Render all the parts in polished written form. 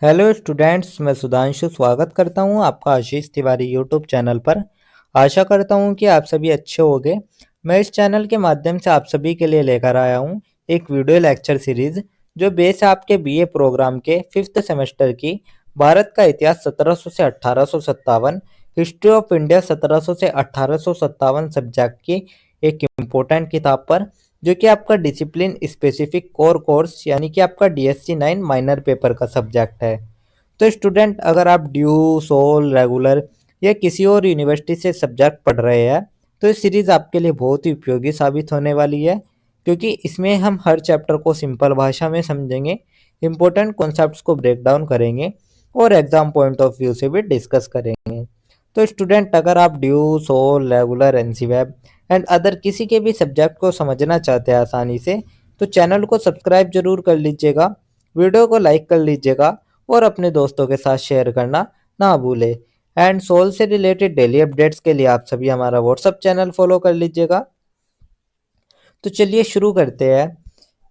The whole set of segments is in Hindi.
हेलो स्टूडेंट्स, मैं सुधांशु स्वागत करता हूं आपका आशीष तिवारी यूट्यूब चैनल पर। आशा करता हूं कि आप सभी अच्छे होंगे। मैं इस चैनल के माध्यम से आप सभी के लिए लेकर आया हूं एक वीडियो लेक्चर सीरीज जो बेस है आपके बीए प्रोग्राम के 5th सेमेस्टर की भारत का इतिहास 1700 से 1857, हिस्ट्री ऑफ इंडिया 1700 से 1857 सब्जेक्ट की एक इम्पोर्टेंट किताब पर, जो कि आपका डिसिप्लिन स्पेसिफिक कोर कोर्स यानी कि आपका डीएससी 9 माइनर पेपर का सब्जेक्ट है। तो स्टूडेंट, अगर आप ड्यू, सोल, रेगुलर या किसी और यूनिवर्सिटी से सब्जेक्ट पढ़ रहे हैं तो इस सीरीज आपके लिए बहुत ही उपयोगी साबित होने वाली है, क्योंकि इसमें हम हर चैप्टर को सिंपल भाषा में समझेंगे, इंपॉर्टेंट कॉन्सेप्ट्स को ब्रेक डाउन करेंगे और एग्जाम पॉइंट ऑफ व्यू से भी डिस्कस करेंगे। तो स्टूडेंट, अगर आप DU, SOL, regular, NCWEB and other किसी के भी सब्जेक्ट को समझना चाहते हैं आसानी से, तो चैनल को सब्सक्राइब जरूर कर लीजिएगा, वीडियो को लाइक कर लीजिएगा और अपने दोस्तों के साथ शेयर करना ना भूले। एंड सोल से रिलेटेड डेली अपडेट्स के लिए आप सभी हमारा व्हाट्सअप चैनल फॉलो कर लीजिएगा। तो चलिए शुरू करते हैं।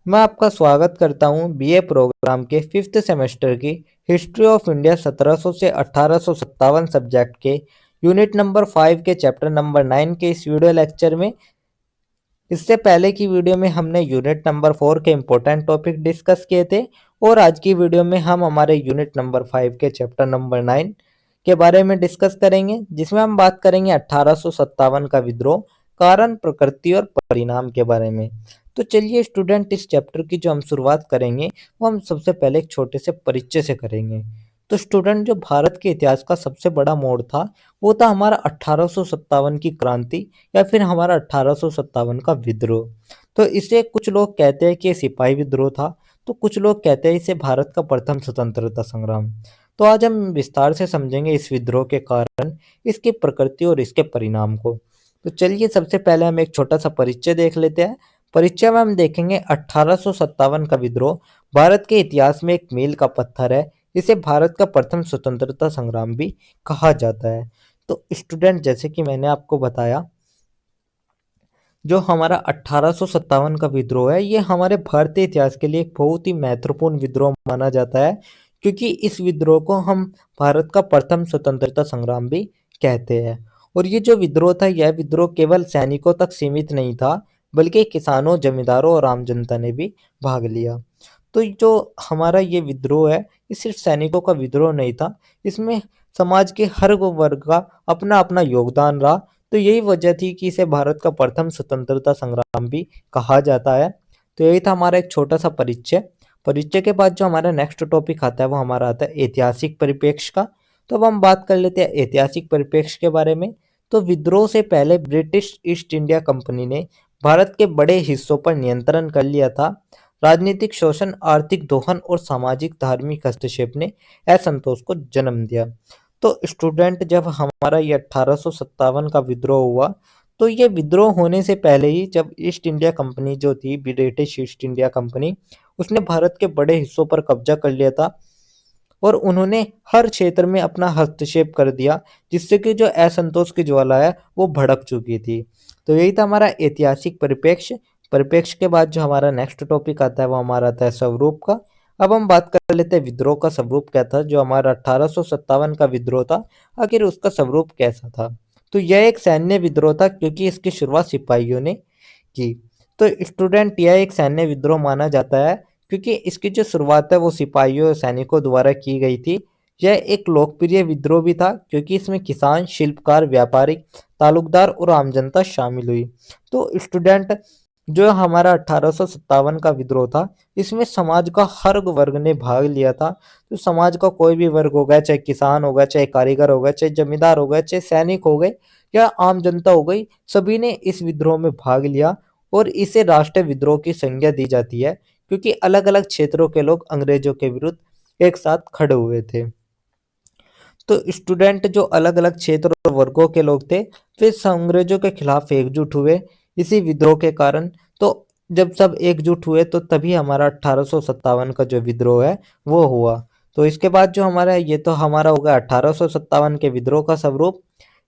मैं आपका स्वागत करता हूं बीए प्रोग्राम के 5th सेमेस्टर की हिस्ट्री ऑफ इंडिया 1700 से 1857 सब्जेक्ट के यूनिट नंबर 5 के चैप्टर नंबर 9 के इस वीडियो लेक्चर में। इससे पहले की वीडियो में हमने यूनिट नंबर 4 के इम्पोर्टेंट टॉपिक डिस्कस किए थे और आज की वीडियो में हम हमारे यूनिट नंबर 5 के चैप्टर नंबर 9 के बारे में डिस्कस करेंगे, जिसमें हम बात करेंगे 1857 का विद्रोह, कारण, प्रकृति और परिणाम के बारे में। तो चलिए स्टूडेंट, इस चैप्टर की जो हम शुरुआत करेंगे वो हम सबसे पहले एक छोटे से परिचय से करेंगे। तो स्टूडेंट, जो भारत के इतिहास का सबसे बड़ा मोड़ था वो था हमारा 1857 की क्रांति या फिर हमारा 1857 का विद्रोह। तो इसे कुछ लोग कहते हैं कि ये सिपाही विद्रोह था, तो कुछ लोग कहते हैं इसे भारत का प्रथम स्वतंत्रता संग्राम। तो आज हम विस्तार से समझेंगे इस विद्रोह के कारण, इसकी प्रकृति और इसके परिणाम को। तो चलिए सबसे पहले हम एक छोटा सा परिचय देख लेते हैं। परिचय में हम देखेंगे 1857 का विद्रोह भारत के इतिहास में एक मील का पत्थर है। इसे भारत का प्रथम स्वतंत्रता संग्राम भी कहा जाता है। तो स्टूडेंट, जैसे कि मैंने आपको बताया, जो हमारा 1857 का विद्रोह है ये हमारे भारतीय इतिहास के लिए एक बहुत ही महत्वपूर्ण विद्रोह माना जाता है, क्योंकि इस विद्रोह को हम भारत का प्रथम स्वतंत्रता संग्राम भी कहते हैं। और ये जो विद्रोह था, यह विद्रोह केवल सैनिकों तक सीमित नहीं था, बल्कि किसानों, जमींदारों और आम जनता ने भी भाग लिया। तो जो हमारा ये विद्रोह है, ये सिर्फ सैनिकों का विद्रोह नहीं था, इसमें समाज के हर वर्ग का अपना अपना योगदान रहा। तो यही वजह थी कि इसे भारत का प्रथम स्वतंत्रता संग्राम भी कहा जाता है। तो यही था हमारा एक छोटा सा परिचय। परिचय के बाद जो हमारा नेक्स्ट टॉपिक आता है वो हमारा आता है ऐतिहासिक परिप्रेक्ष्य का। तो अब हम बात कर लेते हैं ऐतिहासिक परिप्रेक्ष्य के बारे में। तो विद्रोह से पहले ब्रिटिश ईस्ट इंडिया कंपनी ने भारत के बड़े हिस्सों पर नियंत्रण कर लिया था। राजनीतिक शोषण, आर्थिक दोहन और सामाजिक धार्मिक हस्तक्षेप ने असंतोष को जन्म दिया। तो स्टूडेंट, जब हमारा ये 1857 का विद्रोह हुआ, तो ये विद्रोह होने से पहले ही जब ईस्ट इंडिया कंपनी जो थी, ब्रिटिश ईस्ट इंडिया कंपनी, उसने भारत के बड़े हिस्सों पर कब्जा कर लिया था और उन्होंने हर क्षेत्र में अपना हस्तक्षेप कर दिया, जिससे कि जो असंतोष की ज्वाला है वो भड़क चुकी थी। तो यही था हमारा ऐतिहासिक परिप्रेक्ष्य। परिप्रेक्ष्य के बाद जो हमारा नेक्स्ट टॉपिक आता है वो हमारा आता है स्वरूप का। अब हम बात कर लेते हैं विद्रोह का स्वरूप क्या था। जो हमारा 1857 का विद्रोह था, आखिर उसका स्वरूप कैसा था। तो यह एक सैन्य विद्रोह था, क्योंकि इसकी शुरुआत सिपाहियों ने की। तो स्टूडेंट, यह एक सैन्य विद्रोह माना जाता है, क्योंकि इसकी जो शुरुआत है वो सिपाहियों और सैनिकों द्वारा की गई थी। यह एक लोकप्रिय विद्रोह भी था, क्योंकि इसमें किसान, शिल्पकार, व्यापारी, तालुकदार और आम जनता शामिल हुई। तो स्टूडेंट, जो हमारा 1857 का विद्रोह था, इसमें समाज का हर वर्ग ने भाग लिया था। तो समाज का कोई भी वर्ग हो गया, चाहे किसान हो गया, चाहे कारीगर हो गया, चाहे जमींदार हो गया, चाहे सैनिक हो गए या आम जनता हो गई, सभी ने इस विद्रोह में भाग लिया और इसे राष्ट्रीय विद्रोह की संज्ञा दी जाती है, क्योंकि अलग अलग क्षेत्रों के लोग अंग्रेजों के विरुद्ध एक साथ खड़े हुए थे। तो स्टूडेंट, जो अलग अलग क्षेत्र और वर्गों के लोग थे, वे अंग्रेजों के खिलाफ एकजुट हुए इसी विद्रोह के कारण। तो जब सब एकजुट हुए तो तभी हमारा 1857 का जो विद्रोह है वो हुआ। तो इसके बाद जो हमारा, ये तो हमारा हो गया 1857 के विद्रोह का स्वरूप।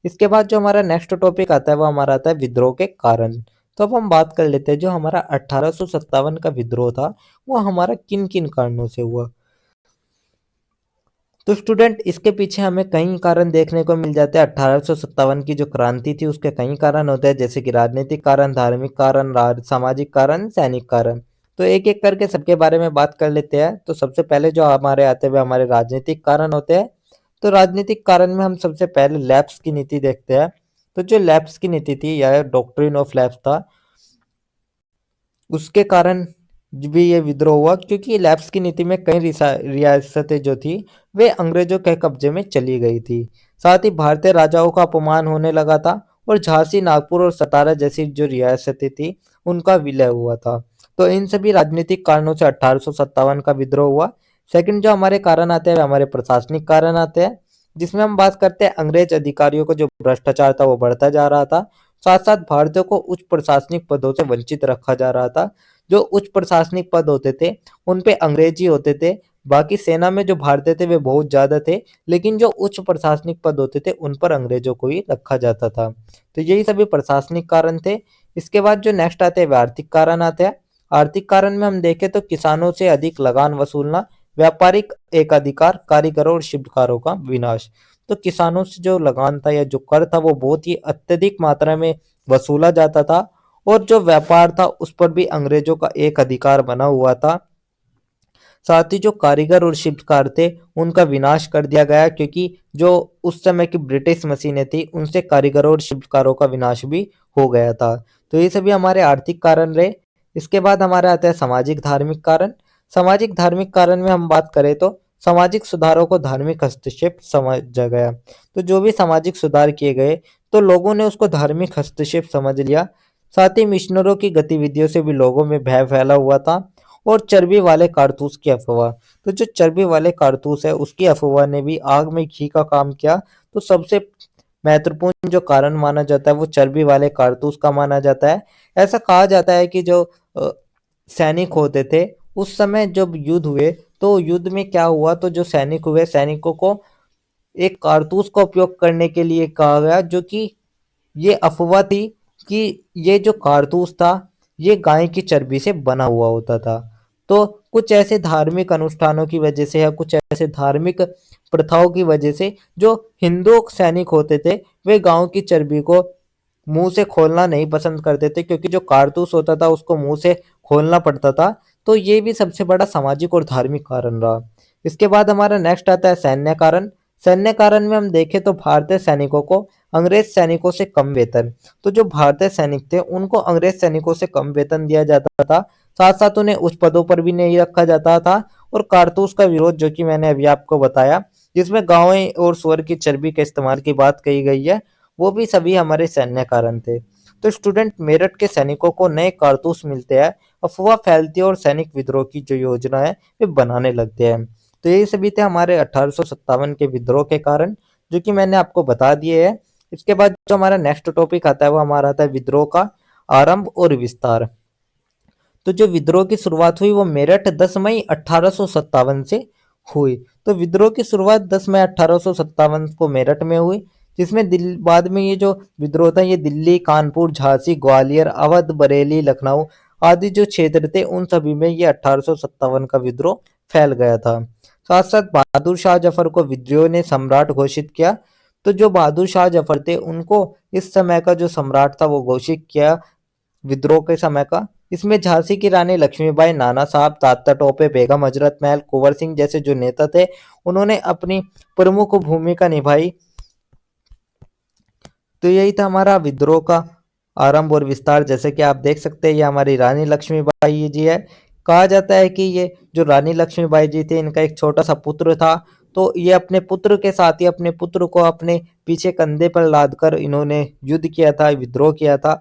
इसके बाद जो हमारा नेक्स्ट टॉपिक आता है वो हमारा आता है विद्रोह के कारण। तो अब हम बात कर लेते हैं, जो हमारा 1857 का विद्रोह था वो हमारा किन किन कारणों से हुआ। तो स्टूडेंट इसके पीछे हमें कई कारण देखने को मिल जाते हैं। 1857 की जो क्रांति थी उसके कई कारण होते हैं, जैसे कि राजनीतिक कारण, धार्मिक कारण, सामाजिक कारण, सैनिक कारण। तो एक एक करके सबके बारे में बात कर लेते हैं। तो सबसे पहले जो हमारे आते हुए हमारे राजनीतिक कारण होते हैं। तो राजनीतिक कारण में हम सबसे पहले लैप्स की नीति देखते हैं। तो जो लैप्स की नीति थी या डॉक्ट्रिन ऑफ लैप्स था, उसके कारण भी ये विद्रोह हुआ, क्योंकि लैप्स की नीति में कई रियासतें जो थी वे अंग्रेजों के कब्जे में चली गई थी। साथ ही भारतीय राजाओं का अपमान होने लगा था और झांसी, नागपुर और सतारा जैसी जो रियासतें थी उनका विलय हुआ था। तो इन सभी राजनीतिक कारणों से 1857 का विद्रोह हुआ। सेकंड जो हमारे कारण आते हैं हमारे प्रशासनिक कारण आते हैं, जिसमें हम बात करते हैं अंग्रेज अधिकारियों को जो भ्रष्टाचार था वो बढ़ता जा रहा था। साथ साथ भारतीयों को उच्च प्रशासनिक पदों से वंचित रखा जा रहा था। जो उच्च प्रशासनिक पद होते थे उन पे अंग्रेजी होते थे। बाकी सेना में जो भारतीय थे वे बहुत ज्यादा थे, लेकिन जो उच्च प्रशासनिक पद होते थे उन पर अंग्रेजों को ही रखा जाता था। तो यही सभी प्रशासनिक कारण थे। इसके बाद जो नेक्स्ट आते हैं आर्थिक कारण आते हैं। आर्थिक कारण में हम देखें तो किसानों से अधिक लगान वसूलना, व्यापारिक एकाधिकार, कारीगरों और शिल्पकारों का विनाश। तो किसानों से जो लगान था या जो कर था वो बहुत ही अत्यधिक मात्रा में वसूला जाता था, और जो व्यापार था उस पर भी अंग्रेजों का एक अधिकार बना हुआ था। साथ ही जो कारीगर और शिल्पकार थे उनका विनाश कर दिया गया, क्योंकि जो उस समय की ब्रिटिश मशीनें थी उनसे कारीगरों और शिल्पकारों का विनाश भी हो गया था। तो ये सभी हमारे आर्थिक कारण रहे। इसके बाद हमारा आता है सामाजिक धार्मिक कारण। सामाजिक धार्मिक कारण में हम बात करें तो सामाजिक सुधारों को धार्मिक हस्तक्षेप समझा गया। तो जो भी सामाजिक सुधार किए गए तो लोगों ने उसको धार्मिक हस्तक्षेप समझ लिया। साथ ही मिशनरों की गतिविधियों से भी लोगों में भय फैला हुआ था। और चर्बी वाले कारतूस की अफवाह। तो जो चर्बी वाले कारतूस है उसकी अफवाह ने भी आग में घी का काम किया। तो सबसे महत्वपूर्ण जो कारण माना जाता है वो चर्बी वाले कारतूस का माना जाता है। ऐसा कहा जाता है कि जो सैनिक होते थे उस समय जब युद्ध हुए तो युद्ध में क्या हुआ, तो जो सैनिक हुए सैनिकों को एक कारतूस का उपयोग करने के लिए कहा गया, जो कि ये अफवाह थी कि ये जो कारतूस था ये गाय की चर्बी से बना हुआ होता था। तो कुछ ऐसे धार्मिक अनुष्ठानों की वजह से या कुछ ऐसे धार्मिक प्रथाओं की वजह से जो हिंदू सैनिक होते थे वे गांव की चर्बी को मुंह से खोलना नहीं पसंद करते थे, क्योंकि जो कारतूस होता था उसको मुंह से खोलना पड़ता था। तो ये भी सबसे बड़ा सामाजिक और धार्मिक कारण रहा। इसके बाद हमारा नेक्स्ट आता है सैन्य कारण। सैन्य कारण में हम देखें तो भारतीय सैनिकों को अंग्रेज सैनिकों से कम वेतन। तो जो भारतीय सैनिक थे उनको अंग्रेज सैनिकों से कम वेतन दिया जाता था। साथ साथ उन्हें उच्च पदों पर भी नहीं रखा जाता था। और कारतूस का विरोध जो कि मैंने अभी आपको बताया, जिसमें गायों और सुअर की चर्बी के इस्तेमाल की बात कही गई है, वो भी सभी हमारे सैन्य कारण थे। तो स्टूडेंट मेरठ के सैनिकों को नए कारतूस मिलते हैं, अफवाह फैलती है और सैनिक विद्रोह की जो योजना है वे बनाने लगते हैं। तो यही सभी थे हमारे 1857 के विद्रोह के कारण, जो कि मैंने आपको बता दिए हैं। इसके बाद जो हमारा नेक्स्ट टॉपिक आता है वो हमारा आता है विद्रोह का आरंभ और विस्तार। तो जो विद्रोह की शुरुआत हुई वो मेरठ 10 मई 1857 से हुई। तो विद्रोह की शुरुआत 10 मई 1857 को मेरठ में हुई, जिसमें बाद में ये जो विद्रोह था ये दिल्ली, कानपुर, झांसी, ग्वालियर, अवध, बरेली, लखनऊ आदि जो क्षेत्र थे उन सभी में ये 1857 का विद्रोह फैल गया था। साथ साथ बहादुर शाह जफर को विद्रोह ने सम्राट घोषित किया। तो जो बहादुर शाह जफर थे उनको इस समय का जो सम्राट था वो घोषित किया विद्रोह के समय का। इसमें झांसी की रानी लक्ष्मीबाई, नाना साहब, तात्या टोपे, बेगम हजरत महल, कुंवर सिंह जैसे जो नेता थे उन्होंने अपनी प्रमुख भूमिका निभाई। तो यही था हमारा विद्रोह का आरंभ और विस्तार। जैसे कि आप देख सकते हैं ये हमारी रानी लक्ष्मीबाई जी है। कहा जाता है कि ये जो रानी लक्ष्मीबाई जी थे इनका एक छोटा सा पुत्र था। तो ये अपने पुत्र के साथ ही अपने पुत्र को अपने पीछे कंधे पर लादकर इन्होंने युद्ध किया था, विद्रोह किया था।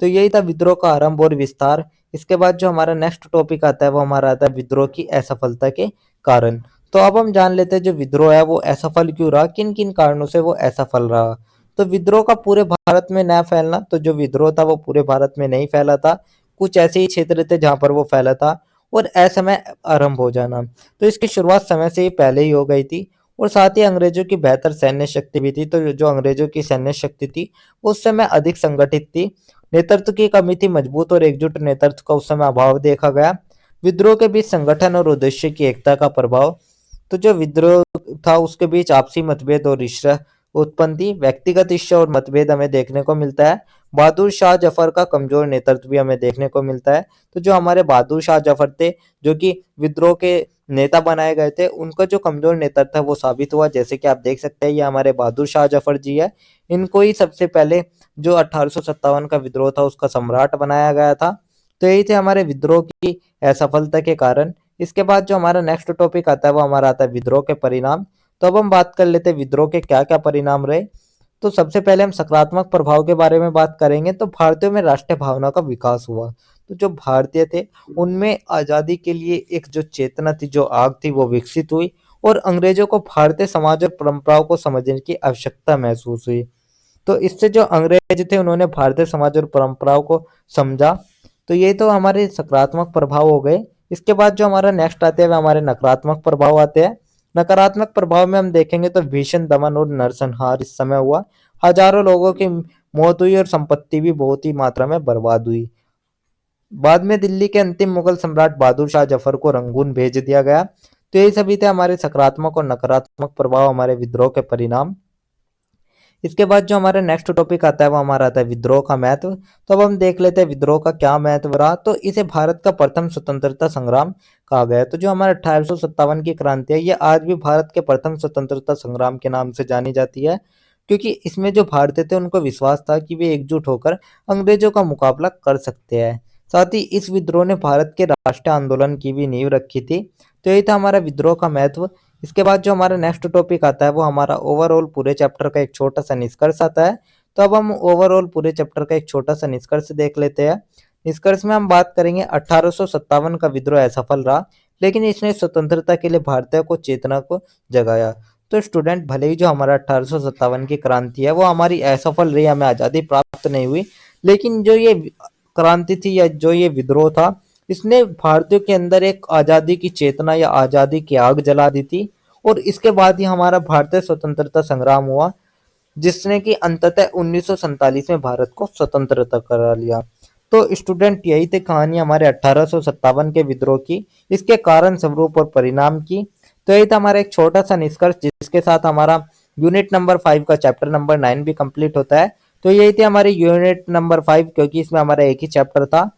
तो यही था विद्रोह का आरंभ और विस्तार। इसके बाद जो हमारा नेक्स्ट टॉपिक आता है वो हमारा आता है विद्रोह की असफलता के कारण। तो अब हम जान लेते हैं जो विद्रोह है वो असफल क्यों रहा, किन किन कारणों से वो असफल रहा। तो विद्रोह का पूरे भारत में न फैलना। तो जो विद्रोह था वो पूरे भारत में नहीं फैला था, कुछ ऐसे ही क्षेत्र थे जहां पर वो फैला था। और असमय आरंभ हो जाना, तो इसकी शुरुआत समय से ही पहले ही हो गई थी। और साथ ही अंग्रेजों की बेहतर सैन्य शक्ति भी थी। तो जो अंग्रेजों की सैन्य शक्ति थी वो उस समय अधिक संगठित थी। नेतृत्व की कमी थी, मजबूत और एकजुट नेतृत्व का उस समय अभाव देखा गया। विद्रोह के बीच संगठन और उद्देश्य की एकता का प्रभाव। तो जो विद्रोह था उसके बीच आपसी मतभेद और ईर्ष्या उत्पन्न थी। व्यक्तिगत ईर्ष्या और मतभेद हमें देखने को मिलता है। बहादुर शाह जफर का कमजोर नेतृत्व भी हमें देखने को मिलता है। तो जो हमारे बहादुर शाह जफर थे, जो कि विद्रोह के नेता बनाए गए थे, उनका जो कमजोर नेतृत्व था वो साबित हुआ। जैसे कि आप देख सकते हैं, ये हमारे बहादुर शाह जफर जी है। इनको ही सबसे पहले जो 1857 का विद्रोह था उसका सम्राट बनाया गया था। तो यही थे हमारे विद्रोह की असफलता के कारण। इसके बाद जो हमारा नेक्स्ट टॉपिक आता है वो हमारा आता है विद्रोह के परिणाम। तो अब हम बात कर लेते हैं विद्रोह के क्या क्या परिणाम रहे। तो सबसे पहले हम सकारात्मक प्रभाव के बारे में बात करेंगे। तो भारतीयों में राष्ट्रीय भावना का विकास हुआ। तो जो भारतीय थे उनमें आजादी के लिए एक जो चेतना थी, जो आग थी, वो विकसित हुई और अंग्रेजों को भारतीय समाज और परंपराओं को समझने की आवश्यकता महसूस हुई। तो इससे जो अंग्रेज थे उन्होंने भारतीय समाज और परंपराओं को समझा। तो ये तो हमारे सकारात्मक प्रभाव हो गए। इसके बाद जो हमारा नेक्स्ट आते हैं वह हमारे नकारात्मक प्रभाव आते हैं। नकारात्मक प्रभाव में हम देखेंगे तो भीषण दमन और नरसंहार इस समय हुआ। हजारों लोगों की मौत हुई और संपत्ति भी बहुत ही मात्रा में बर्बाद हुई। बाद में दिल्ली के अंतिम मुगल सम्राट बहादुर शाह जफर को रंगून भेज दिया गया। तो यही सभी थे हमारे सकारात्मक और नकारात्मक प्रभाव, हमारे विद्रोह के परिणाम। इसके बाद जो हमारा नेक्स्ट टॉपिक आता है वो हमारा आता है विद्रोह का महत्व। तो अब हम देख लेते हैं विद्रोह का क्या महत्व रहा। तो इसे भारत का प्रथम स्वतंत्रता संग्राम कहा गया है। तो जो हमारा 1857 की क्रांति है ये आज भी भारत के प्रथम स्वतंत्रता संग्राम के नाम से जानी जाती है, क्योंकि इसमें जो भारतीय थे उनको विश्वास था कि वे एकजुट होकर अंग्रेजों का मुकाबला कर सकते हैं। साथ ही इस विद्रोह ने भारत के राष्ट्रीय आंदोलन की भी नींव रखी थी। तो यही था हमारा विद्रोह का महत्व। इसके बाद जो हमारा नेक्स्ट टॉपिक आता है वो हमारा ओवरऑल पूरे चैप्टर का एक छोटा सा निष्कर्ष आता है। तो अब हम ओवरऑल पूरे चैप्टर का एक छोटा सा निष्कर्ष देख लेते हैं। निष्कर्ष में हम बात करेंगे 1857 का विद्रोह असफल रहा, लेकिन इसने स्वतंत्रता के लिए भारतीयों को चेतना को जगाया। तो स्टूडेंट, भले ही जो हमारा 1857 की क्रांति है वो हमारी असफल रही, हमें आज़ादी प्राप्त नहीं हुई, लेकिन जो ये क्रांति थी या जो ये विद्रोह था इसने भारतीयों के अंदर एक आज़ादी की चेतना या आज़ादी की आग जला दी थी। और इसके बाद ही हमारा भारतीय स्वतंत्रता संग्राम हुआ, जिसने कि अंततः 1947 में भारत को स्वतंत्रता करा लिया। तो स्टूडेंट, यही थी कहानी हमारे 1857 के विद्रोह की, इसके कारण, स्वरूप और परिणाम की। तो यही था हमारा एक छोटा सा निष्कर्ष, जिसके साथ हमारा यूनिट नंबर 5 का चैप्टर नंबर 9 भी कंप्लीट होता है। तो यही थी हमारी यूनिट नंबर 5, क्योंकि इसमें हमारा एक ही चैप्टर था।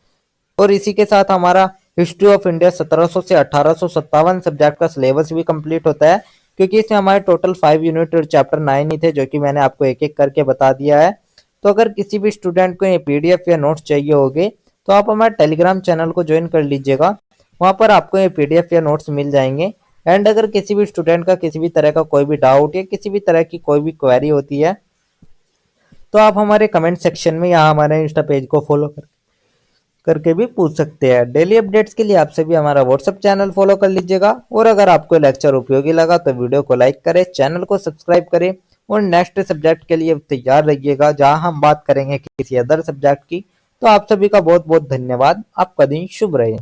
और इसी के साथ हमारा हिस्ट्री ऑफ इंडिया 1700 से 1857 सब्जेक्ट का सिलेबस भी कंप्लीट होता है, क्योंकि इसमें हमारे टोटल 5 यूनिट और चैप्टर 9 ही थे, जो कि मैंने आपको एक एक करके बता दिया है। तो अगर किसी भी स्टूडेंट को ये पीडीएफ या नोट्स चाहिए होंगे तो आप हमारे टेलीग्राम चैनल को ज्वाइन कर लीजिएगा। वहाँ पर आपको ये पीडीएफ या नोट्स मिल जाएंगे। एंड अगर किसी भी स्टूडेंट का किसी भी तरह का कोई भी डाउट या किसी भी तरह की कोई भी क्वेरी होती है तो आप हमारे कमेंट सेक्शन में या हमारे इंस्टा पेज को फॉलो करके भी पूछ सकते हैं। डेली अपडेट्स के लिए आप सभी हमारा व्हाट्सएप चैनल फॉलो कर लीजिएगा। और अगर आपको लेक्चर उपयोगी लगा तो वीडियो को लाइक करें, चैनल को सब्सक्राइब करें और नेक्स्ट सब्जेक्ट के लिए तैयार रहिएगा, जहां हम बात करेंगे किसी अदर सब्जेक्ट की। तो आप सभी का बहुत बहुत धन्यवाद। आपका दिन शुभ रहे।